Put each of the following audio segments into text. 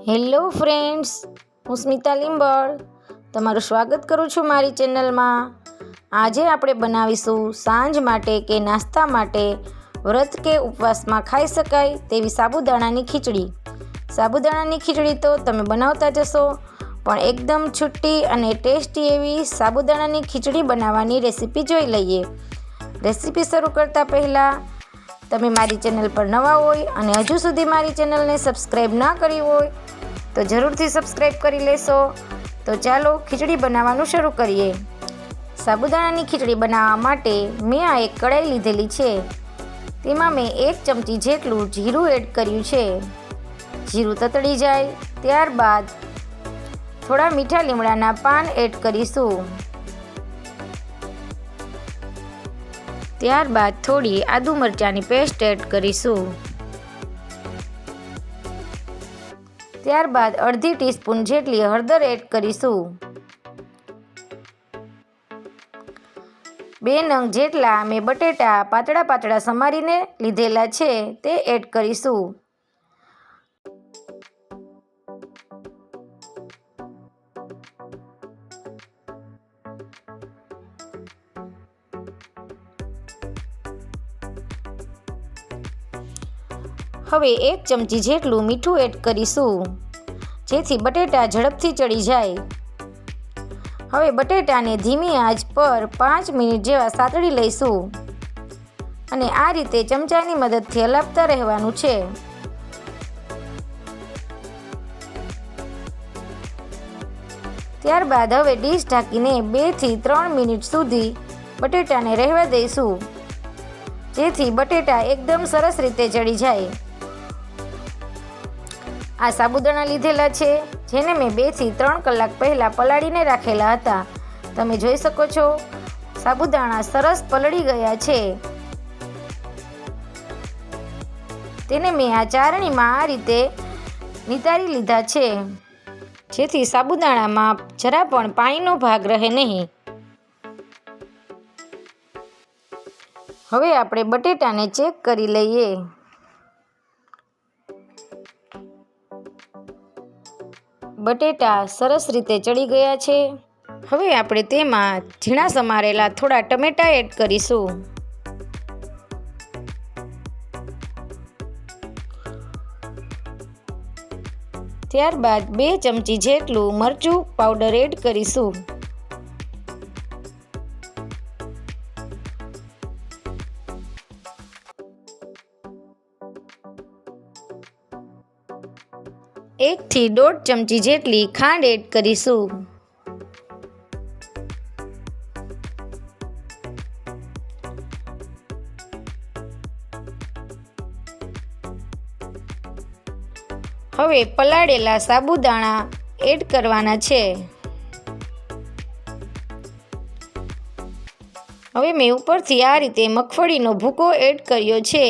Hello friends, હું સ્મિતા લીંબડ તમારું સ્વાગત કરું છું મારી ચેનલમાં। આજે આપણે બનાવીશું સાંજ માટે કે નાસ્તા માટે વ્રત કે ઉપવાસમાં ખાઈ શકાય તેવી સાબુદાણાની ખીચડી। સાબુદાણાની ખીચડી તો તમે બનાવતા જ હશો, પણ એકદમ છૂટી અને ટેસ્ટી એવી સાબુદાણાની ખીચડી બનાવવાની રેસીપી જોઈ લઈએ। રેસીપી શરૂ કરતાં પહેલાં તમે મારી ચેનલ પર નવા હોય અને હજુ સુધી મારી ચેનલને સબસ્ક્રાઈબ ના કરી હોય તો જરૂરથી સબસ્ક્રાઈબ કરી લેશો। તો ચાલો ખીચડી બનાવવાનું શરૂ કરીએ। સાબુદાણાની ખીચડી બનાવવા માટે મેં આ એક કઢાઈ લીધેલી છે, તેમાં મેં 1 ચમચી જેટલું જીરું એડ કર્યું છે। જીરું તતડી જાય ત્યારબાદ થોડા મીઠા લીમડાના પાન એડ કરીશું। ત્યારબાદ થોડી આદુ મરચાંની પેસ્ટ એડ કરીશું। ત્યારબાદ અડધી ટીસ્પૂન જેટલી હળદર એડ કરીશું। 2 નંગ જેટલા મેં બટેટા પાતળા સમારીને લીધેલા છે તે એડ કરીશું। હવે 1 ચમચી જેટલું મીઠું એડ કરીશું, જેથી બટેટા ઝડપથી ચડી જાય। હવે બટેટાને ધીમી આંચ પર 5 મિનિટ જેવા સાતળી લઈશું અને આ રીતે ચમચાની મદદથી હલાવતા રહેવાનું છે। ત્યારબાદ હવે ડીશ ઢાંકીને 2 થી 3 મિનિટ સુધી બટેટાને રહેવા દઈશું, જેથી બટેટા એકદમ સરસ રીતે ચડી જાય। આ સાબુદાણા લીધેલા છે, જેને મેં 2 થી 3 કલાક પહેલાં પલાળીને રાખેલા હતા। તમે જોઈ શકો છો સાબુદાણા સરસ પલળી ગયા છે। તેને મેં આ ચારણીમાં આ રીતે નિતારી લીધા છે, જેથી સાબુદાણામાં જરા પણ પાણીનો ભાગ રહે નહીં। હવે આપણે બટેટાને ચેક કરી લઈએ। બટેટા સરસ રીતે ચડી ગયા છે। હવે આપણે તેમાં ઝીણા સમારેલા થોડા ટમેટાં એડ કરીશું। ત્યારબાદ 2 ચમચી જેટલું મરચું પાવડર એડ કરીશું। એક થી 1.5 ચમચી જેટલી ખાંડ એડ કરીશું। હવે પલાળેલા સાબુદાણા એડ કરવાના છે। હવે મેં ઉપરથી આ રીતે મગફળીનો ભૂકો એડ કર્યો છે।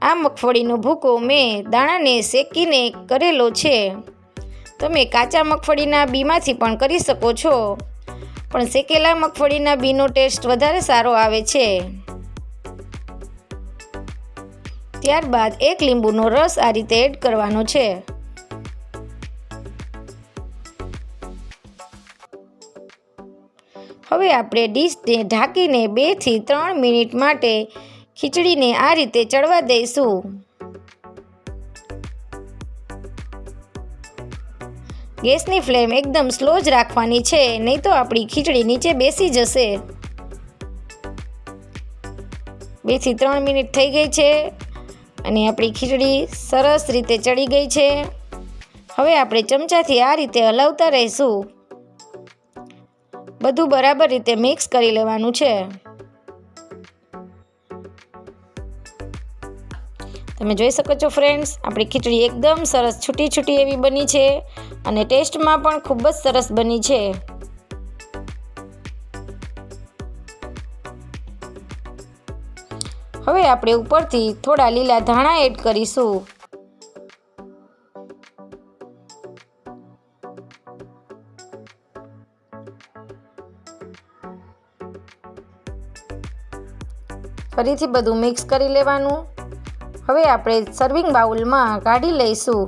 આ મગફળીનો ભૂકો મેં દાણાને શેકીને કરેલો છે। તમે કાચા મગફળીના બીમાંથી પણ કરી શકો છો, પણ શેકેલા મગફળીના બીનો ટેસ્ટ વધારે સારો આવે છે। ત્યારબાદ 1 લીંબુનો રસ આ રીતે એડ કરવાનો છે। હવે આપણે ડીશને ઢાંકીને 2 થી 3 મિનિટ માટે ખીચડીને આ રીતે ચડવા દઈશું। ગેસની ફ્લેમ એકદમ સ્લો જ રાખવાની છે, નહીં તો આપણી ખીચડી નીચે બેસી જશે। 2 થી 3 મિનિટ થઈ ગઈ છે અને આપણી ખીચડી સરસ રીતે ચડી ગઈ છે। હવે આપણે ચમચાથી આ રીતે હલાવતા રહીશું। બધું બરાબર રીતે મિક્સ કરી લેવાનું છે। તમે જોઈ શકો છો ફ્રેન્ડ્સ, આપણી ખીચડી એકદમ સરસ છૂટી એવી બની છે અને ટેસ્ટમાં પણ ખૂબ જ સરસ બની છે। હવે આપણે ઉપરથી થોડા લીલા ધાણા એડ કરીશું। ફરીથી બધું મિક્સ કરી લેવાનું। હવે આપણે સર્વિંગ બાઉલમાં કાઢી લઈશું।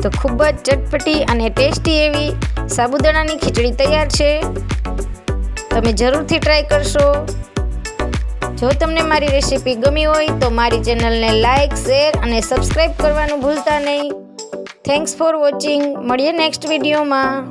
તો ખૂબ જ ચટપટી અને ટેસ્ટી એવી સાબુદાણાની ખીચડી તૈયાર છે. તમે જરૂરથી ટ્રાય કરશો. જો તમને મારી રેસીપી ગમી હોય તો મારી ચેનલને લાઇક, શેર અને સબસ્ક્રાઈબ કરવાનું ભૂલતા નહીં. Thanks for watching. મળીએ નેક્સ્ટ વિડીયોમાં.